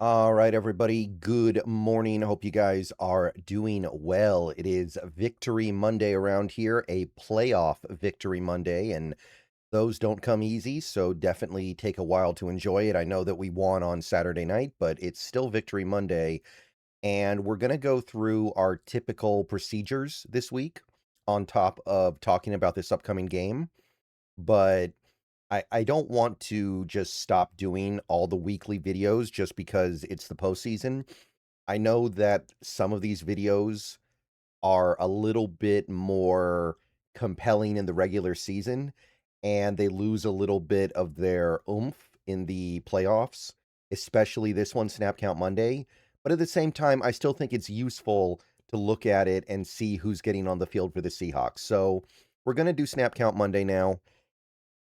All right, everybody. Good morning. Hope you guys are doing well. It is Victory Monday around here, a playoff Victory Monday, and those don't come easy, so definitely take a while to enjoy it. I know that we won on Saturday night, but it's still Victory Monday, and we're going to go through our typical procedures this week on top of talking about this upcoming game. But I don't want to just stop doing all the weekly videos just because it's the postseason. I know that some of these videos are a little bit more compelling in the regular season, and they lose a little bit of their oomph in the playoffs, especially this one, Snap Count Monday. But at the same time, I still think it's useful to look at it and see who's getting on the field for the Seahawks. So we're going to do Snap Count Monday now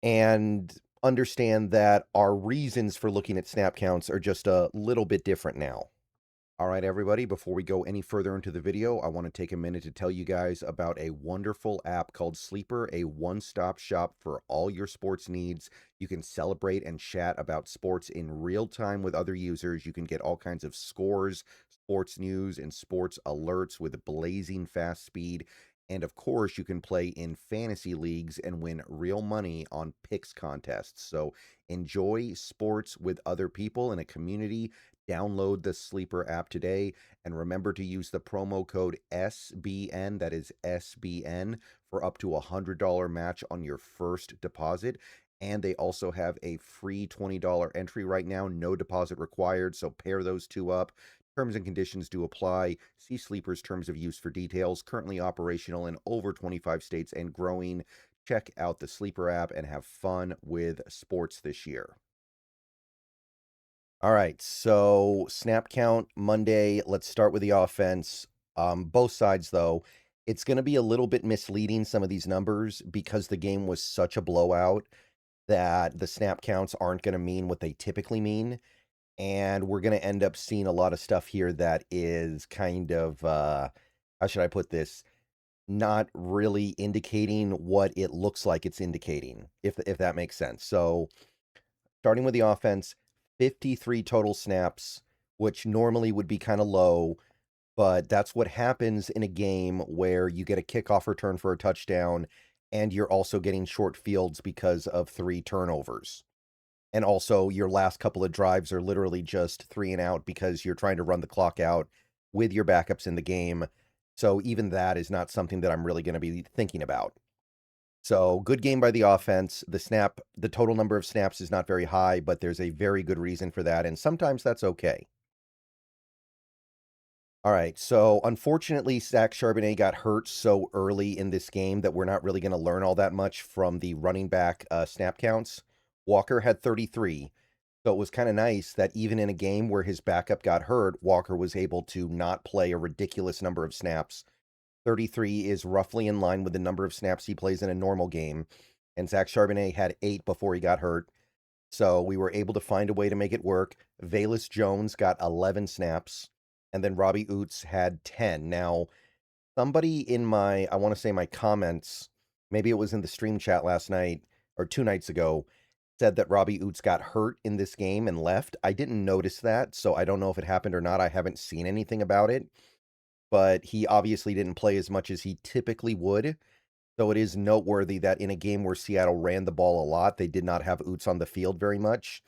and understand that our reasons for looking at snap counts are just a little bit different now. All right, everybody, before we go any further into the video, I want to take a minute to tell you guys about a wonderful app called Sleeper, a one-stop shop for all your sports needs. You can celebrate and chat about sports in real time with other users. You can get all kinds of scores, sports news, and sports alerts with blazing fast speed. And of course, you can play in fantasy leagues and win real money on picks contests. So enjoy sports with other people in a community. Download the Sleeper app today and remember to use the promo code SBN, that is SBN, for up to $100 match on your first deposit. And they also have a free $20 entry right now, no deposit required. So pair those two up. Terms and conditions do apply. See Sleeper's terms of use for details. Currently operational in over 25 states and growing. Check out the Sleeper app and have fun with sports this year. All right, so snap count Monday. Let's start with the offense. Both sides, though, it's going to be a little bit misleading, some of these numbers, because the game was such a blowout that the snap counts aren't going to mean what they typically mean. And we're going to end up seeing a lot of stuff here that is kind of, how should I put this? Not really indicating what it looks like it's indicating, if that makes sense. So, starting with the offense, 53 total snaps, which normally would be kind of low, but that's what happens in a game where you get a kickoff return for a touchdown and you're also getting short fields because of 3 turnovers. And also, your last couple of drives are literally just 3 and out because you're trying to run the clock out with your backups in the game. So, even that is not something that I'm really going to be thinking about. So, good game by the offense. The total number of snaps is not very high, but there's a very good reason for that, and sometimes that's okay. All right, so unfortunately, Zach Charbonnet got hurt so early in this game that we're not really going to learn all that much from the running back snap counts. Walker had 33, so it was kind of nice that even in a game where his backup got hurt, Walker was able to not play a ridiculous number of snaps. 33 is roughly in line with the number of snaps he plays in a normal game, and Zach Charbonnet had 8 before he got hurt. So we were able to find a way to make it work. Velez Jones got 11 snaps, and then Robbie Oots had 10. Now, somebody in I want to say my comments, maybe it was in the stream chat last night or 2 nights ago, said that Robbie Oots got hurt in this game and left. I didn't notice that, so I don't know if it happened or not. I haven't seen anything about it, but he obviously didn't play as much as he typically would. So it is noteworthy that in a game where Seattle ran the ball a lot, they did not have Oots on the field very much.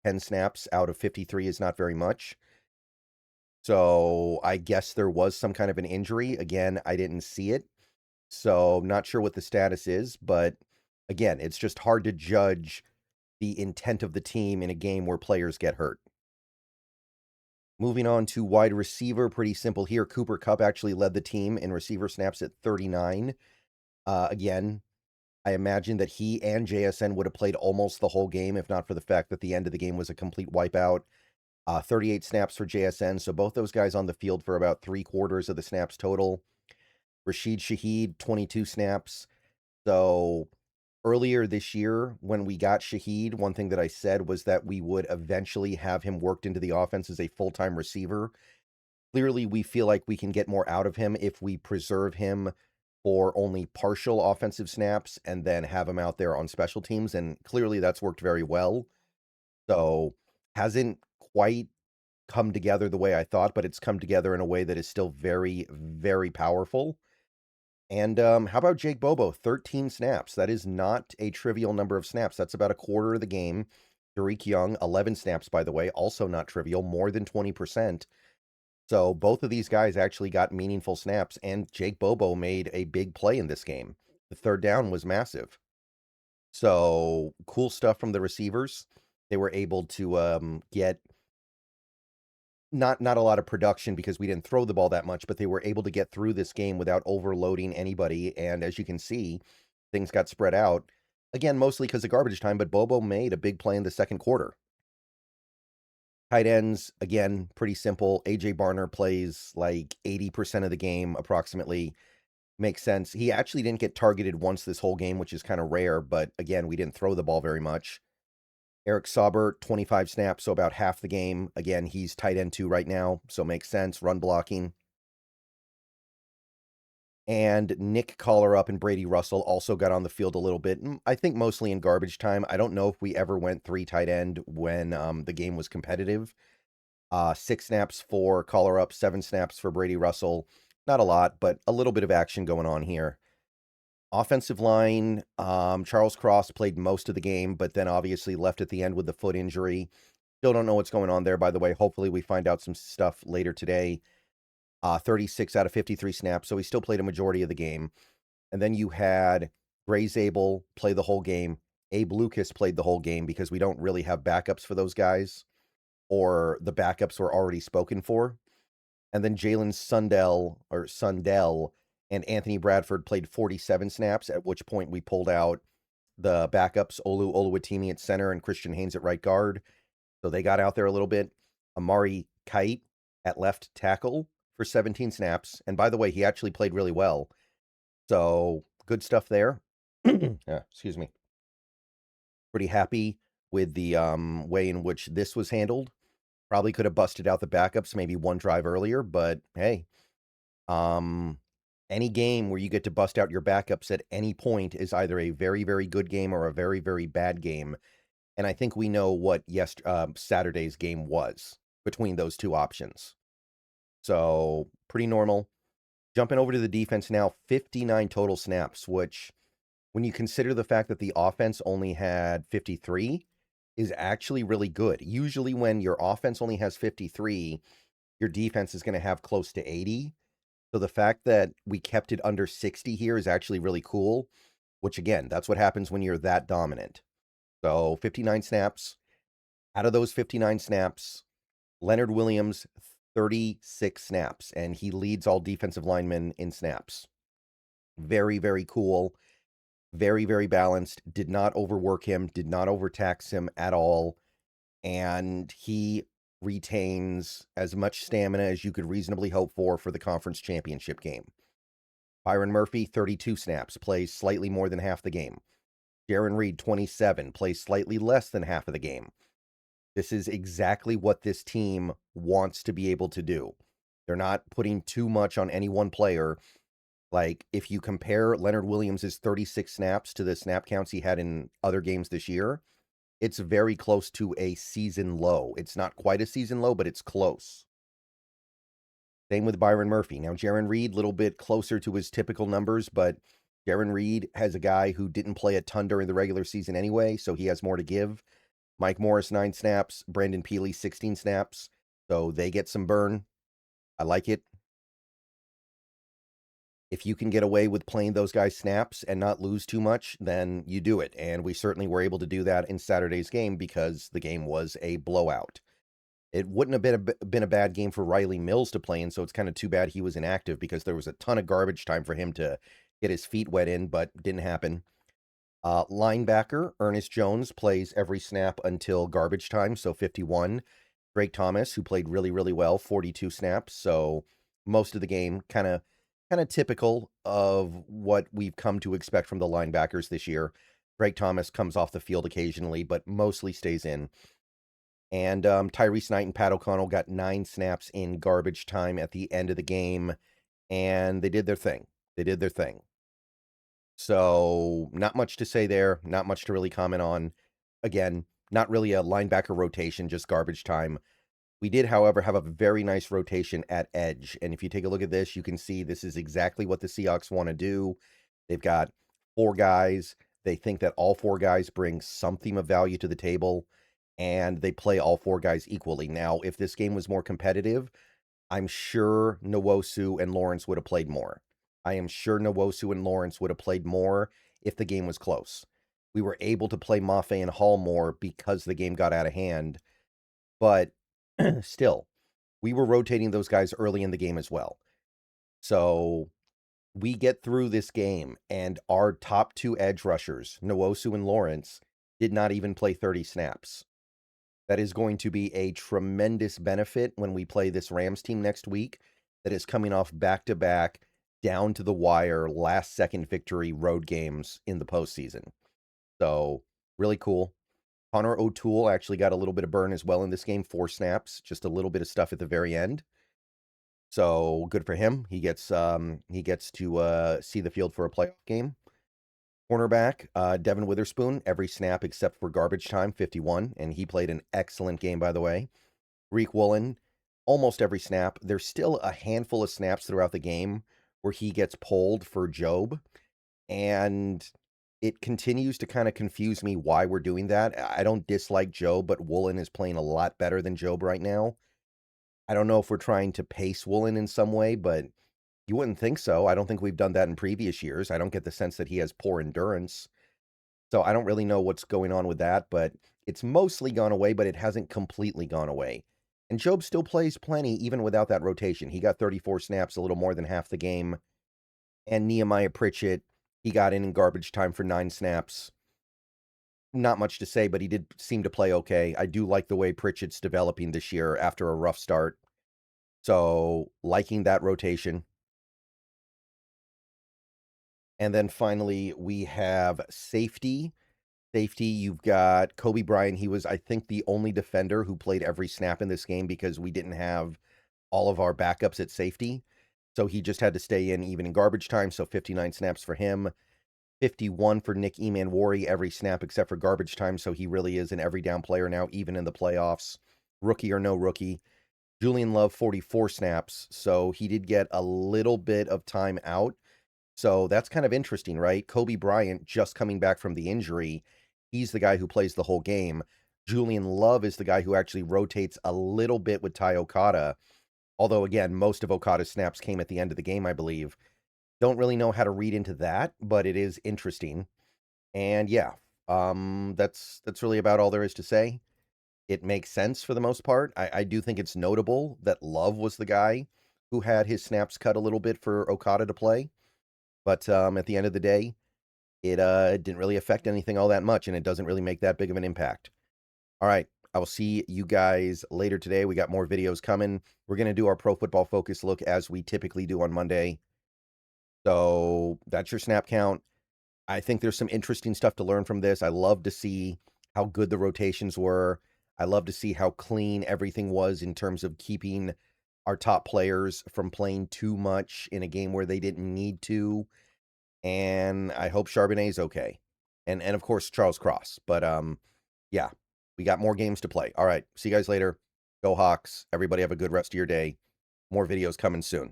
10 snaps out of 53 is not very much. So I guess there was some kind of an injury. Again, I didn't see it. So not sure what the status is, but again, it's just hard to judge the intent of the team in a game where players get hurt. Moving on to wide receiver, pretty simple here. Cooper Kupp actually led the team in receiver snaps at 39. Again, I imagine that he and JSN would have played almost the whole game, if not for the fact that the end of the game was a complete wipeout. 38 snaps for JSN, so both those guys on the field for about 3/4 of the snaps total. Rashid Shaheed, 22 snaps. So earlier this year, when we got Shaheed, one thing that I said was that we would eventually have him worked into the offense as a full-time receiver. Clearly, we feel like we can get more out of him if we preserve him for only partial offensive snaps and then have him out there on special teams, and clearly that's worked very well. So, hasn't quite come together the way I thought, but it's come together in a way that is still very, very powerful. And how about Jake Bobo? 13 snaps. That is not a trivial number of snaps. That's about a quarter of the game. Tariq Young, 11 snaps, by the way, also not trivial, more than 20%. So both of these guys actually got meaningful snaps, and Jake Bobo made a big play in this game. The third down was massive. So cool stuff from the receivers. They were able to get not a lot of production because we didn't throw the ball that much, but they were able to get through this game without overloading anybody. And as you can see, things got spread out. Again, mostly because of garbage time, but Bobo made a big play in the second quarter. Tight ends, again, pretty simple. AJ Barner plays like 80% of the game approximately. Makes sense. He actually didn't get targeted once this whole game, which is kind of rare, but again, we didn't throw the ball very much. Eric Sauber, 25 snaps, so about half the game. Again, he's tight end 2 right now, so makes sense. Run blocking. And Nick Collar-Up and Brady Russell also got on the field a little bit. I think mostly in garbage time. I don't know if we ever went 3 tight end when the game was competitive. 6 snaps for Collar-Up, 7 snaps for Brady Russell. Not a lot, but a little bit of action going on here. Offensive line, Charles Cross played most of the game, but then obviously left at the end with the foot injury. Still don't know what's going on there, by the way. Hopefully we find out some stuff later today. 36 out of 53 snaps, so he still played a majority of the game. And then you had Gray Zabel play the whole game. Abe Lucas played the whole game because we don't really have backups for those guys, or the backups were already spoken for. And then Jalen Sundell and Anthony Bradford played 47 snaps, at which point we pulled out the backups, Olu Oluwatimi at center and Christian Haynes at right guard. So they got out there a little bit. Amari Kite at left tackle for 17 snaps. And by the way, he actually played really well. So good stuff there. Excuse me. Pretty happy with the way in which this was handled. Probably could have busted out the backups maybe one drive earlier, but hey, any game where you get to bust out your backups at any point is either a very, very good game or a very, very bad game. And I think we know what Saturday's game was between those two options. So pretty normal. Jumping over to the defense now, 59 total snaps, which when you consider the fact that the offense only had 53 is actually really good. Usually when your offense only has 53, your defense is going to have close to 80. So the fact that we kept it under 60 here is actually really cool, which again, that's what happens when you're that dominant. So 59 snaps. Out of those 59 snaps, Leonard Williams, 36 snaps, and he leads all defensive linemen in snaps. Very, very cool. Very, very balanced. Did not overwork him, did not overtax him at all. And he retains as much stamina as you could reasonably hope for the conference championship game. Byron Murphy, 32 snaps, plays slightly more than half the game. Jaron Reed, 27, plays slightly less than half of the game. This is exactly what this team wants to be able to do. They're not putting too much on any one player. Like, if you compare Leonard Williams' 36 snaps to the snap counts he had in other games this year, it's very close to a season low. It's not quite a season low, but it's close. Same with Byron Murphy. Now, Jaron Reed, a little bit closer to his typical numbers, but Jaron Reed has a guy who didn't play a ton during the regular season anyway, so he has more to give. Mike Morris, 9 snaps. Brandon Peely, 16 snaps. So they get some burn. I like it. If you can get away with playing those guys snaps and not lose too much, then you do it. And we certainly were able to do that in Saturday's game because the game was a blowout. It wouldn't have been a bad game for Riley Mills to play in, so it's kind of too bad he was inactive because there was a ton of garbage time for him to get his feet wet in, but didn't happen. Linebacker, Ernest Jones, plays every snap until garbage time, so 51. Drake Thomas, who played really, really well, 42 snaps, so most of the game kind of typical of what we've come to expect from the linebackers this year. Drake Thomas comes off the field occasionally, but mostly stays in. And Tyrese Knight and Pat O'Connell got 9 snaps in garbage time at the end of the game, and they did their thing. So not much to say there, not much to really comment on. Again, not really a linebacker rotation, just garbage time. We did, however, have a very nice rotation at edge, and if you take a look at this, you can see this is exactly what the Seahawks wanna do. They've got 4 guys. They think that all 4 guys bring something of value to the table, and they play all 4 guys equally. Now, if this game was more competitive, I'm sure Nwosu and Lawrence would have played more. I am sure Nwosu and Lawrence would have played more if the game was close. We were able to play Mafe and Hall more because the game got out of hand, but still, we were rotating those guys early in the game as well. So we get through this game, and our top 2 edge rushers, Nwosu and Lawrence, did not even play 30 snaps. That is going to be a tremendous benefit when we play this Rams team next week that is coming off back-to-back, down-to-the-wire, last-second victory road games in the postseason. So, really cool. Connor O'Toole actually got a little bit of burn as well in this game, 4 snaps, just a little bit of stuff at the very end. So, good for him. He gets to see the field for a playoff game. Cornerback, Devin Witherspoon, every snap except for garbage time, 51, and he played an excellent game, by the way. Reek Woolen, almost every snap. There's still a handful of snaps throughout the game where he gets pulled for Job, and it continues to kind of confuse me why we're doing that. I don't dislike Job, but Woolen is playing a lot better than Job right now. I don't know if we're trying to pace Woolen in some way, but you wouldn't think so. I don't think we've done that in previous years. I don't get the sense that he has poor endurance. So I don't really know what's going on with that, but it's mostly gone away, but it hasn't completely gone away. And Job still plays plenty even without that rotation. He got 34 snaps, a little more than half the game. And Nehemiah Pritchett, he got in garbage time for 9 snaps. Not much to say, but he did seem to play okay. I do like the way Pritchett's developing this year after a rough start. So, liking that rotation. And then finally, we have safety. Safety, you've got Kobe Bryant. He was, I think, the only defender who played every snap in this game because we didn't have all of our backups at safety. So he just had to stay in even in garbage time. So 59 snaps for him. 51 for Nick Emanwari every snap except for garbage time. So he really is an every down player now, even in the playoffs. Rookie or no rookie. Julian Love, 44 snaps. So he did get a little bit of time out. So that's kind of interesting, right? Kobe Bryant just coming back from the injury. He's the guy who plays the whole game. Julian Love is the guy who actually rotates a little bit with Ty Okada. Although, again, most of Okada's snaps came at the end of the game, I believe. Don't really know how to read into that, but it is interesting. And yeah, that's really about all there is to say. It makes sense for the most part. I do think it's notable that Love was the guy who had his snaps cut a little bit for Okada to play. But at the end of the day, it didn't really affect anything all that much, and it doesn't really make that big of an impact. All right, I will see you guys later today. We got more videos coming. We're going to do our Pro Football Focus look as we typically do on Monday. So that's your snap count. I think there's some interesting stuff to learn from this. I love to see how good the rotations were. I love to see how clean everything was in terms of keeping our top players from playing too much in a game where they didn't need to. And I hope Charbonnet's okay. And of course Charles Cross. But yeah, we got more games to play. All right, see you guys later. Go Hawks. Everybody have a good rest of your day. More videos coming soon.